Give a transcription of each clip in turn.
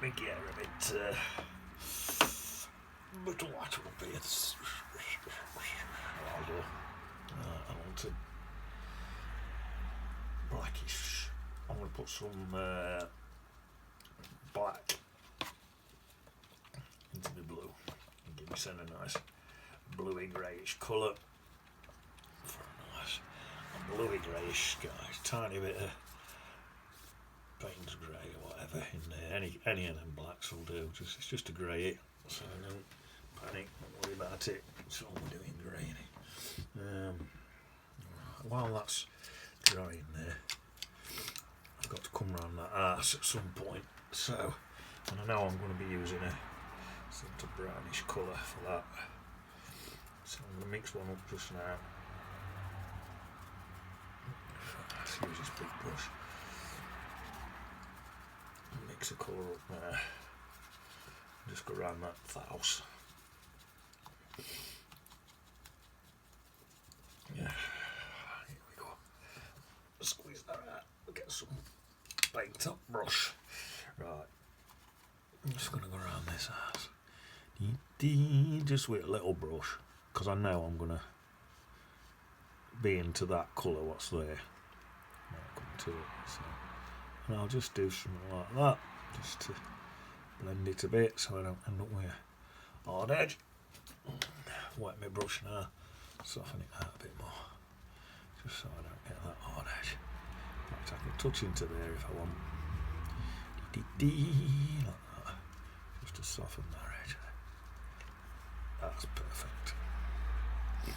make it a bit lighter up here. I'll do. I want to blackish. I'm going to put some black into the blue and give me a nice bluey greyish colour for a nice bluey greyish guys. Tiny bit of Payne's grey or whatever in there. Any of them blacks will do. It's just a grey, so don't panic, don't worry about it. So I'm doing grey in it. While that's drying there, I've got to come round that arse at some point. So, and I know I'm going to be using a sort of brownish colour for that. So I'm going to mix one up just now. Let's use this big brush. Mix a colour up there. Just go around that house. Yeah, here we go. Squeeze that out. Get some paint top brush. Right. I'm just going to go around this house. Just with a little brush, because I know I'm going to be into that colour what's there. I'll come to it. So. And I'll just do something like that, just to blend it a bit so I don't end up with a hard edge. Wet my brush now, soften it out a bit more, just so I don't get that hard edge. In fact, I can touch into there if I want. Like that, just to soften that edge. That's perfect. A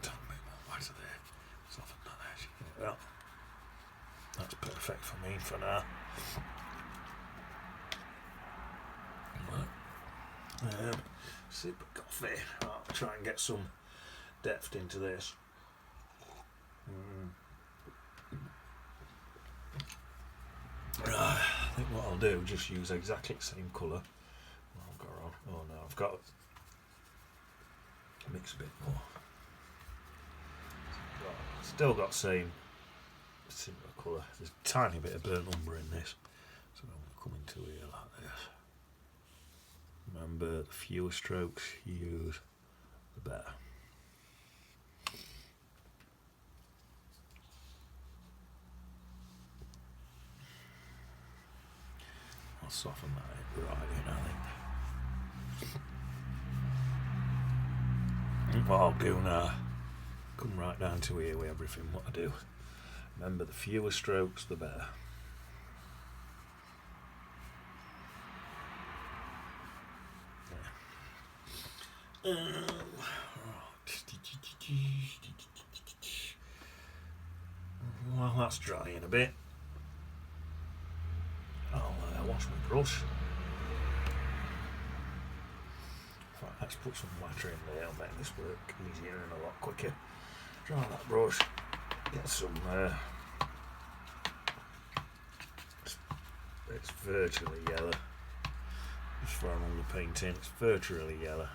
bit more white there, soften that edge. Yeah. That's perfect for me for now. Right. Sip of coffee. I'll try and get some depth into this. Right. I think what I'll do, just use exactly the same colour. I'll go on. Oh no, I've got to mix a bit more. Still got same similar colour. There's a tiny bit of burnt umber in this, so I'm coming to here like this. Remember, the fewer strokes you use, the better. I'll soften that right in, I think. What I'll do now, come right down to here with everything what I do. Remember, the fewer strokes, the better. Well, that's drying a bit. I'll wash my brush. Right, let's put some water in there. It'll make this work easier and a lot quicker. Dry that brush. Get some. It's virtually yellow. Just throw all the paint in. It's virtually yellow.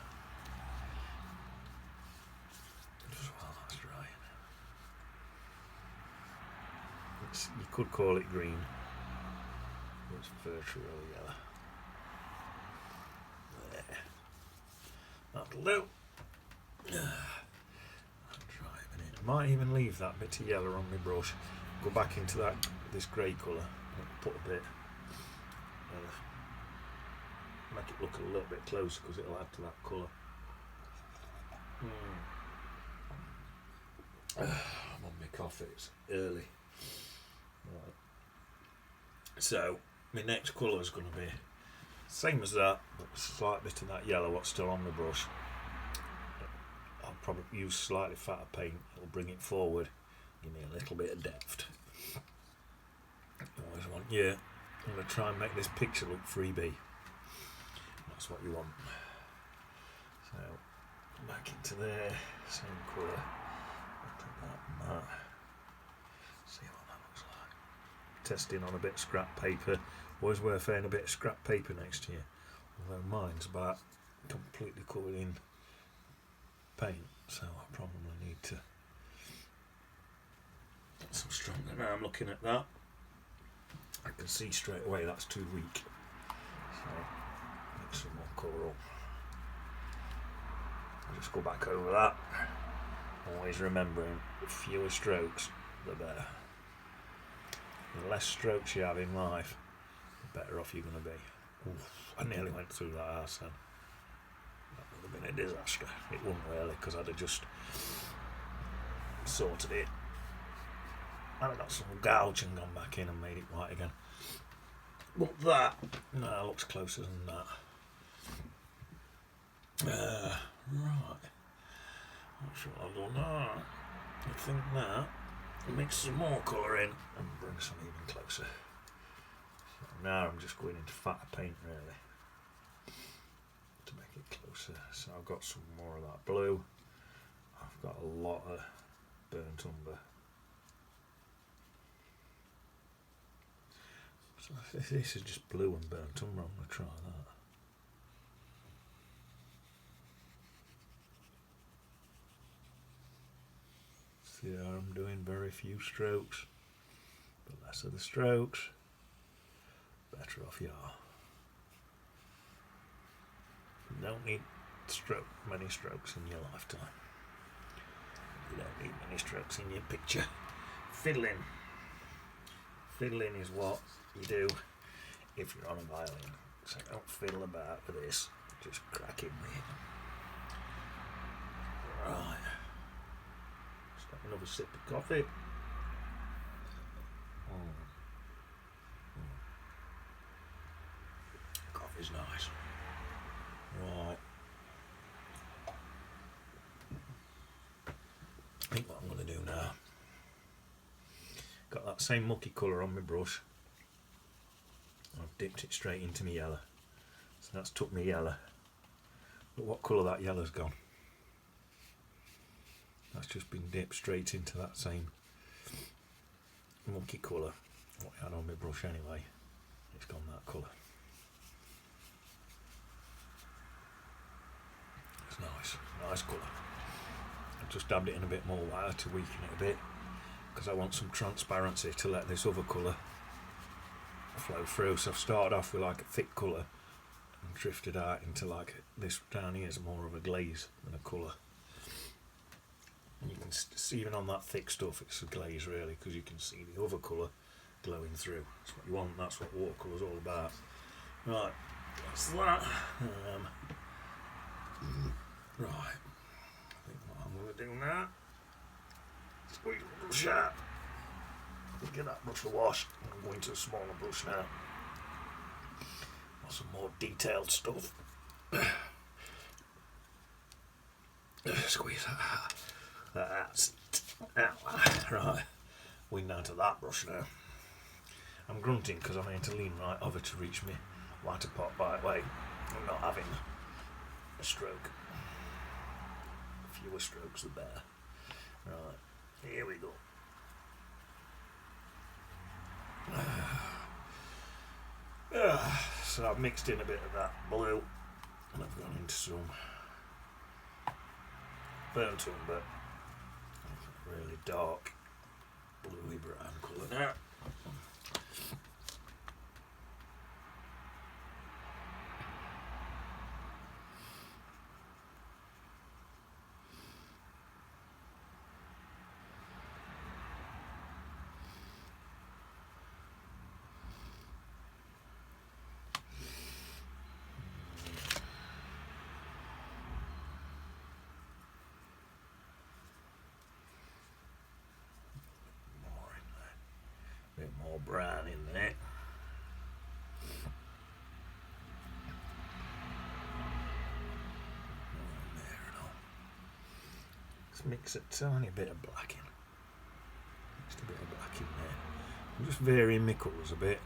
Just while that's drying. You could call it green. But it's virtually yellow. There. That'll do. I might even leave that bit of yellow on my brush. Go back into this grey colour. Put a bit. Make it look a little bit closer because it'll add to that colour. I'm on my coffee, it's early. Right. So, my next colour is going to be same as that, but a slight bit of that yellow what's still on the brush. I'll probably use slightly fatter paint, it'll bring it forward, give me a little bit of depth. You always want, I'm going to try and make this picture look 3B. That's what you want. So, back into there, same colour. That. See what that looks like. Testing on a bit of scrap paper. Always worth having a bit of scrap paper next to you. Although mine's about completely covered in paint, so I probably need to get some stronger. Now I'm looking at that. I can see straight away that's too weak. So mix some more colour up. I'll just go back over that. Always remembering, the fewer strokes, the better. The less strokes you have in life, the better off you're going to be. Oof, I nearly went through that arse then. That would have been a disaster. It wouldn't really, because I'd have just sorted it. I'd have got some gouge and gone back in and made it white again. But that, no, looks closer than that. Right. That's what I've done now. I think now, mix some more colour in and bring some even closer. So now I'm just going into fatter paint really to make it closer. So I've got some more of that blue. I've got a lot of burnt umber. So if this is just blue and burnt umber, I'm going to try that. See how I'm doing very few strokes, but less of the strokes, better off you are. You don't need many strokes in your lifetime. You don't need many strokes in your picture. Fiddling. Fiddling is what you do if you're on a violin. So don't fiddle about with this, just crack in with it. Right. Another sip of coffee. Coffee's nice. Right. I think what I'm going to do now. Got that same mucky colour on my brush. I've dipped it straight into my yellow. So that's took my yellow. Look what colour that yellow's gone. That's just been dipped straight into that same monkey colour. What I had on my brush anyway. It's gone that colour. It's nice colour. I've just dabbed it in a bit more white to weaken it a bit because I want some transparency to let this other colour flow through. So I've started off with like a thick colour and drifted out into like this down here is more of a glaze than a colour. And you can see even on that thick stuff it's a glaze really because you can see the other colour glowing through. That's what you want, that's what watercolour's all about. Right, that's that. Right, I think what I'm going to do now, squeeze the brush out, get that brush to wash, I'm going to a smaller brush now. Want some more detailed stuff. Squeeze that out. That's right. We're down to that brush now. I'm grunting because I'm going to lean right over to reach me lighter pot by the way. I'm not having a stroke. The fewer strokes the better. Right, here we go. So I've mixed in a bit of that blue and I've gone into some burnt umber. Really dark bluey brown colour now. Bit more brown in there. Let's mix a tiny bit of black in. Just a bit of black in there. I'm just varying my colours a bit.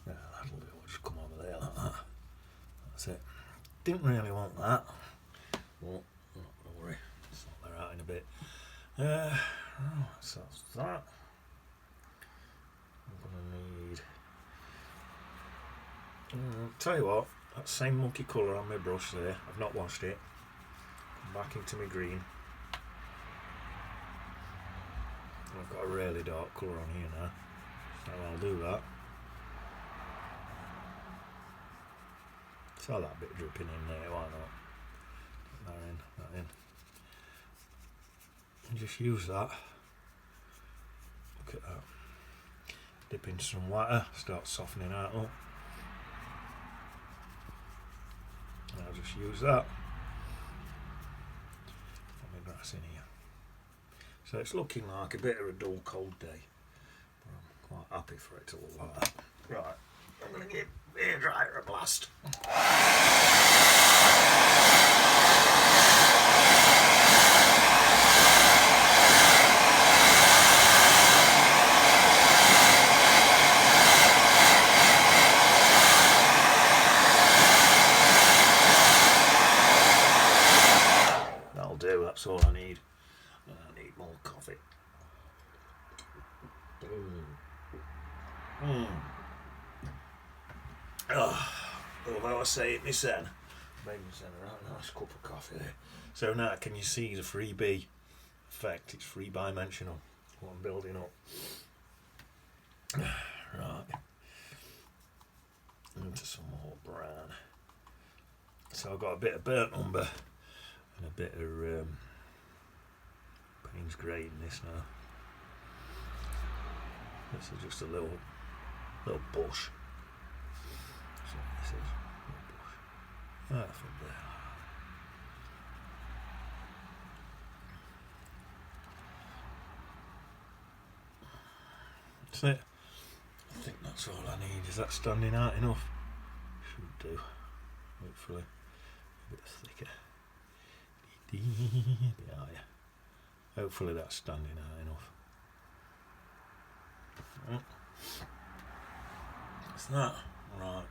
Yeah, that'll do. We'll just come over there like that. That's it. Didn't really want that. Well, don't worry. Sort that out in a bit. So that's that. I'm gonna need. Tell you what, That same monkey colour on my brush there. I've not washed it. Back into my green. I've got a really dark colour on here now, so I'll do that. Saw that bit dripping in there, why not? Put that in. And just use that. Look at that. Dip into some water, start softening that up. And I'll just use that for my grass in here. So it's looking like a bit of a dull cold day, but I'm quite happy for it to look like that. Right, I'm going to give hair dryer a blast. That'll do, that's all I need. I need more coffee. Although I say it myself, maybe send a nice cup of coffee there. So now can you see the 3B effect? It's 3-dimensional, what I'm building up. Right. Into some more brown. So I've got a bit of burnt umber and a bit of Payne's grey in this now. This is just a little bush. So this is a little bush. From there. That's it. I think that's all I need. Is that standing out enough? Should do. Hopefully. A bit thicker. A bit higher. Hopefully that's standing out enough. That's that. Right.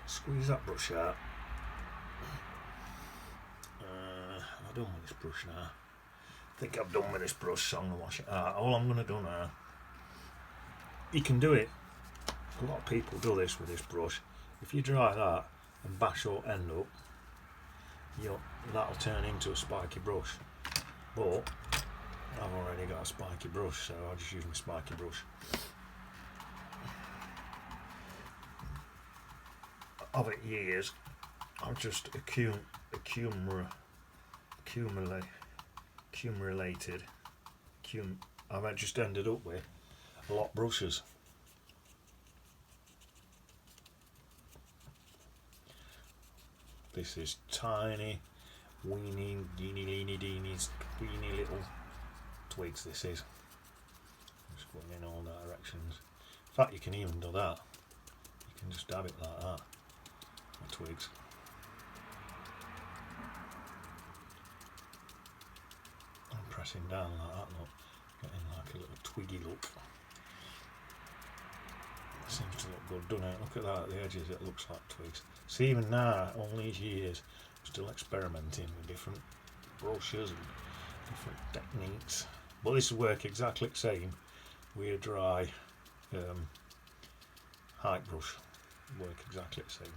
Squeeze that brush out. I'm done with this brush now. I think I've done with this brush, so I'm going to wash it out. All I'm going to do now, you can do it. A lot of people do this with this brush. If you dry that and bash your end up, that'll turn into a spiky brush. But I've already got a spiky brush, so I'll just use my spiky brush. Over years, I've just I've just ended up with a lot of brushes. This is tiny, weeny little twigs. This is just going in all directions. In fact, you can even do that. You can just dab it like that. The twigs. I'm pressing down like that, look, getting like a little twiggy look. Seems to look good, doesn't it? Look at that, at the edges it looks like twigs. See, even now, all these years, I'm still experimenting with different brushes and different techniques. But this will work exactly the same with a dry height brush. Work exactly the same.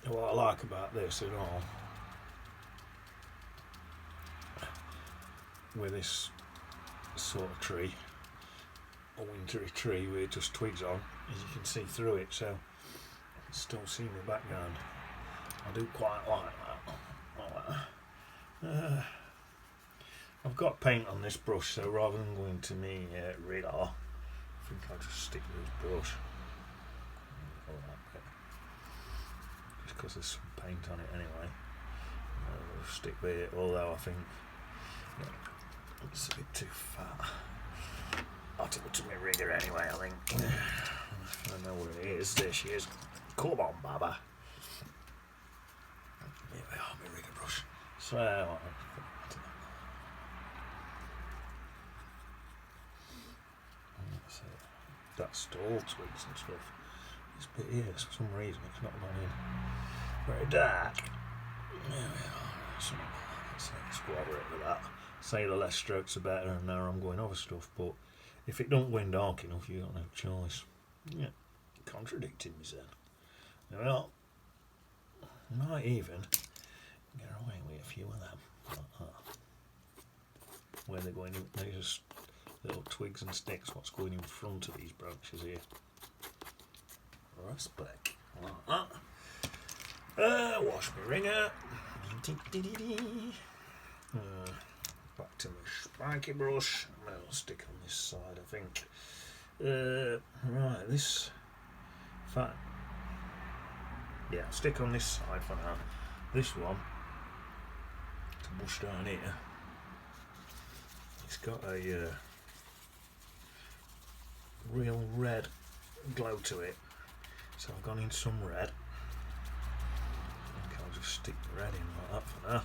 And what I like about this and all, with this sort of tree, a wintry tree with just twigs on, as you can see through it, so you can still see my background. I do quite like that. I've got paint on this brush, so rather than going to me radar, I think I'll just stick with this brush. Just because there's some paint on it anyway. I'll stick with it, although I think it's a bit too fat. I'll take it to my rigger anyway, I think. I know where it is. There she is. Come on, Baba. Here we are, my rigger brush. So, that's stall twigs and stuff. This bit here, for some reason, it's not gone in. Very dark. There we are. Let's squabble it with that. Say the less strokes the better, and now I'm going over stuff, but if it don't go in dark enough, you got no choice. Yeah, contradicting myself. Well, might even get away with a few of them. Like that. Where they're going in, they're just little twigs and sticks, what's going in front of these branches here. Respect. Like that. Wash my ringer. Back to my spiky brush. I'll stick on this side, I think. Right, this. Fine. Yeah, stick on this side for now. This one, to brush down here, it's got a real red glow to it. So I've gone in some red. I think I'll just stick the red in like that for now.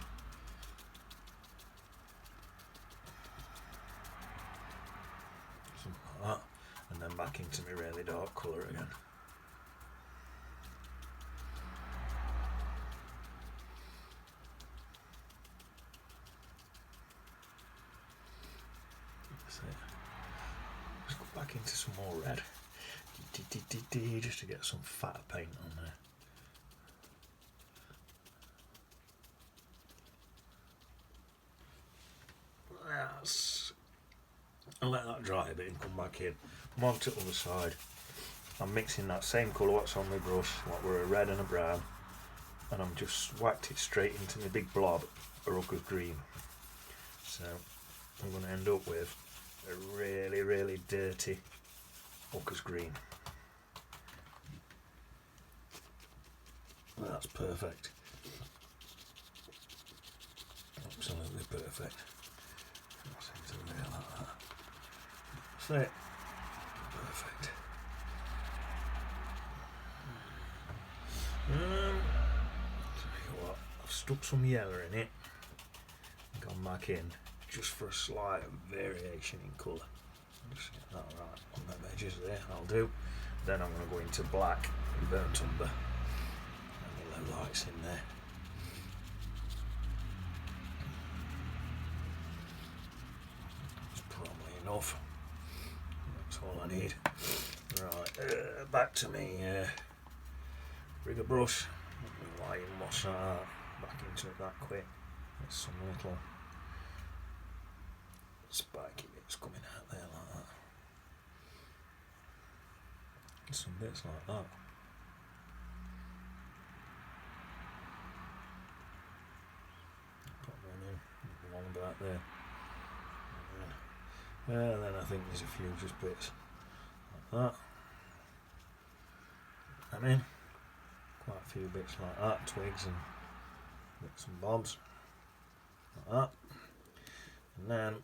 Something like that. And then back into my really dark colour again. That's it. Let's go back into some more red. Just to get some fat paint on there. I'll let that dry a bit and come back in. I'm on to the other side. I'm mixing that same colour what's on my brush, what were a red and a brown, and I'm just whacked it straight into my big blob of Rucker's green. So I'm going to end up with a really, really dirty Rucker's green. That's perfect. Absolutely perfect. That's into the real like that. That's it. Perfect. Tell you what, I've stuck some yellow in it and gone back in just for a slight variation in colour. Just get that right on them edges there, I'll do. Then I'm going to go into black and burnt umber. Lights in there. That's probably enough. That's all I need. Right, back to me rigger brush. Why you wash that back into it that quick. There's some little spiky bits coming out there like that. There's some bits like that. Back there, and then I think there's a few just bits like that. I mean, quite a few bits like that, twigs and bits and bobs like that, and then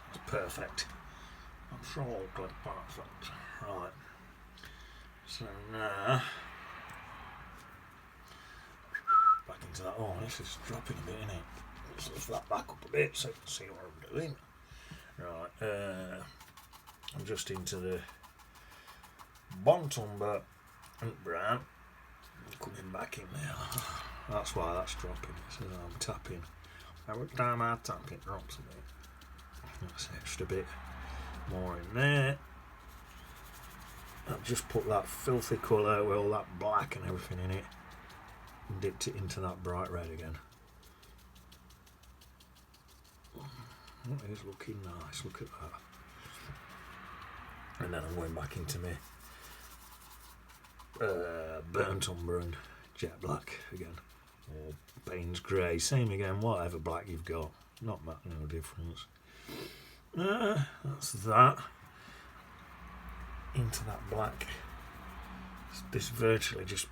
it's perfect. I'm sure all good perfect. Right. So now, back into that. Oh, this is dropping a bit, isn't it? Let's lift that back up a bit so you can see what I'm doing. Right, I'm just into the burnt umber and brown. Coming back in there. That's why that's dropping. So I'm tapping. Every time I tap, it drops a bit. That's extra bit more in there. I've just put that filthy colour with all that black and everything in it and dipped it into that bright red again. It is looking nice, look at that. And then I'm going back into my burnt umber and jet black again, or Payne's grey, same again, whatever black you've got, not that no difference. That's that. Into that black. This virtually just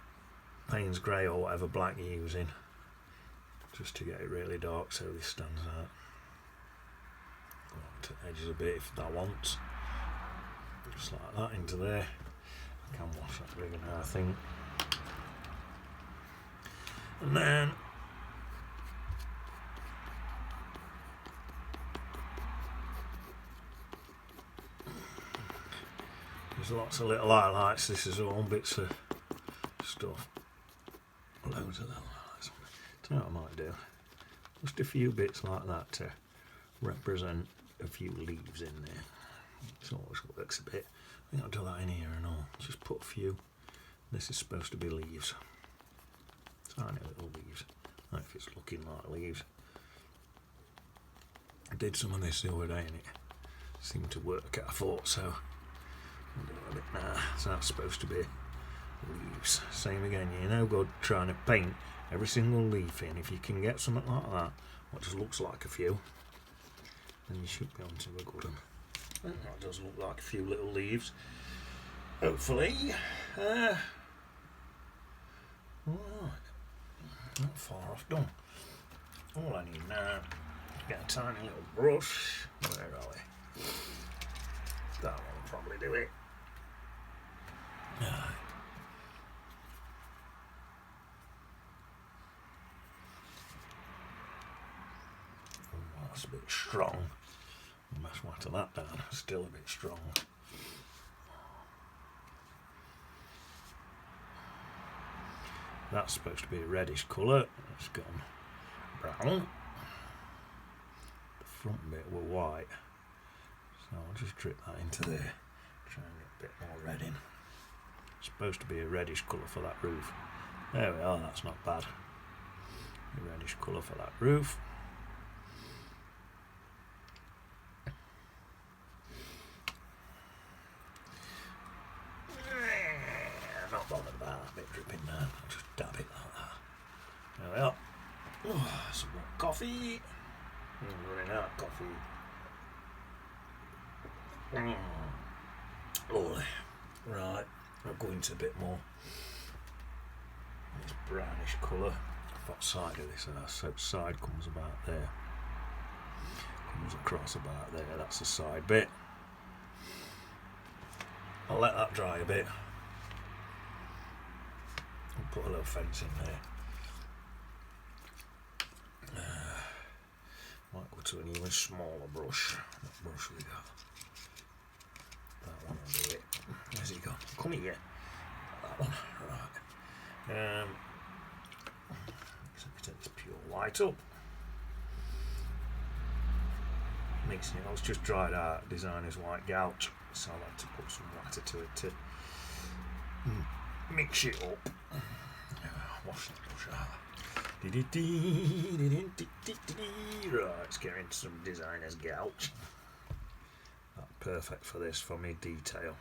Payne's grey or whatever black you're using, just to get it really dark so this stands out. Go on to the edges a bit if that wants. Just like that into there. I can wash that rigging now, I think. And then there's lots of little highlights. This is all bits of stuff. Loads of little highlights. Do you know what I might do? Just a few bits like that to represent a few leaves in there. It always works a bit. I think I'll do that in here and all. Just put a few. This is supposed to be leaves. Tiny little leaves. I don't know if it's looking like leaves. I did some of this the other day and it seemed to work. I thought so. I'll do a bit now. So that's supposed to be leaves. Same again, you're no good trying to paint every single leaf in. If you can get something like that, what just looks like a few, then you should be onto a good one. That does look like a few little leaves. Hopefully. Alright. Not far off done. All I need now is get a tiny little brush. Where are we? That one will probably do it. That's a bit strong. I must water that down. Still a bit strong. That's supposed to be a reddish colour. It's gone brown. The front bit were white. So I'll just drip that into there. Try and get a bit more red in. It's supposed to be a reddish colour for that roof. There we are, that's not bad. A reddish colour for that roof. Not bothered about that bit dripping down. I'll just dab it like that. There we are. Oh, some more coffee. I'm running out of coffee. Lovely. Right, I'll go into a bit more. This brownish colour. What side of this? So side comes about there. Comes across about there. That's the side bit. I'll let that dry a bit. I'll put a little fence in there. Might go to an even smaller brush. What brush we got? That one will do it. Where's he gone? Come here. That one. Right. So we take this pure white up. Mixing it. I was just dried out designer's white gouache, so I like to put some water to it to mix it up. Wash that brush out. Right, let's get into some designer's gouache. That's perfect for this, for me detail.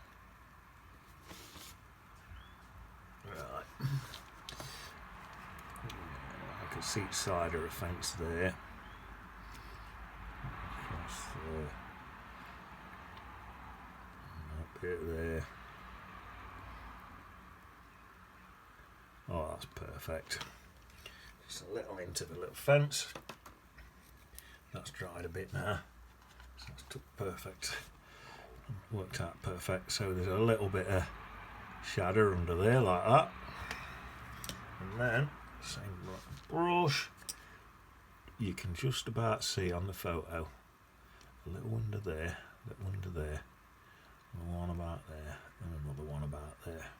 Right. I can see each side of a fence there. Across there. Up here there. Oh, that's perfect. Just a little into the little fence. That's dried a bit now. So that's took perfect. Worked out perfect. So there's a little bit of shadow under there like that. And then, same brush. You can just about see on the photo a little under there, a little under there, and one about there, and another one about there.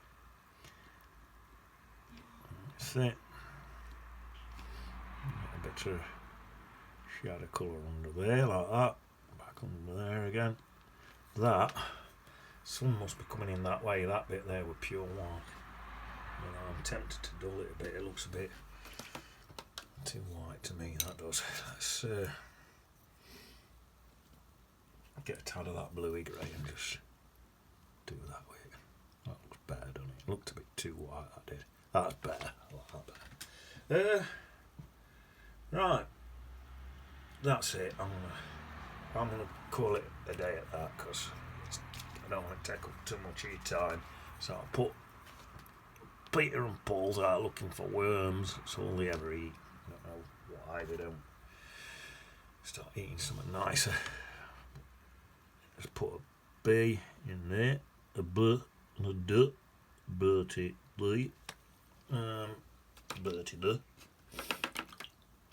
That's it. A bit of shadow colour under there, like that. Back under there again. That, sun must be coming in that way, that bit there with pure white. You know, I'm tempted to dull it a bit, it looks a bit too white to me, that does. Let's get a tad of that bluey grey and just do that with it. That looks better, doesn't it? It looked a bit too white, that did. That's better, I like that better. Right, that's it. I'm gonna call it a day at that because I don't want to take up too much of your time. So I'll put Peter and Paul's out looking for worms. That's all they ever eat. I don't know why they don't start eating something nicer. Just put a B in there, a B, and a D, Bertie D, Bertie D.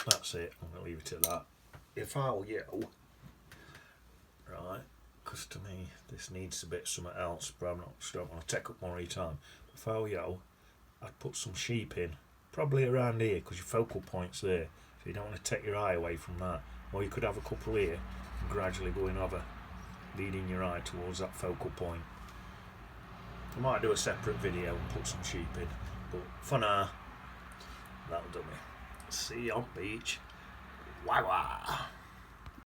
That's it. I'm going to leave it at that. If I were you, right, because to me this needs a bit of something else, but I'm not, so I don't want to take up more of your time. But if I were you, I'd put some sheep in, probably around here, because your focal point's there. So you don't want to take your eye away from that. Or you could have a couple here and gradually go in over, leading your eye towards that focal point. I might do a separate video and put some sheep in, but for now, that'll do me. See you on beach. Wah wah.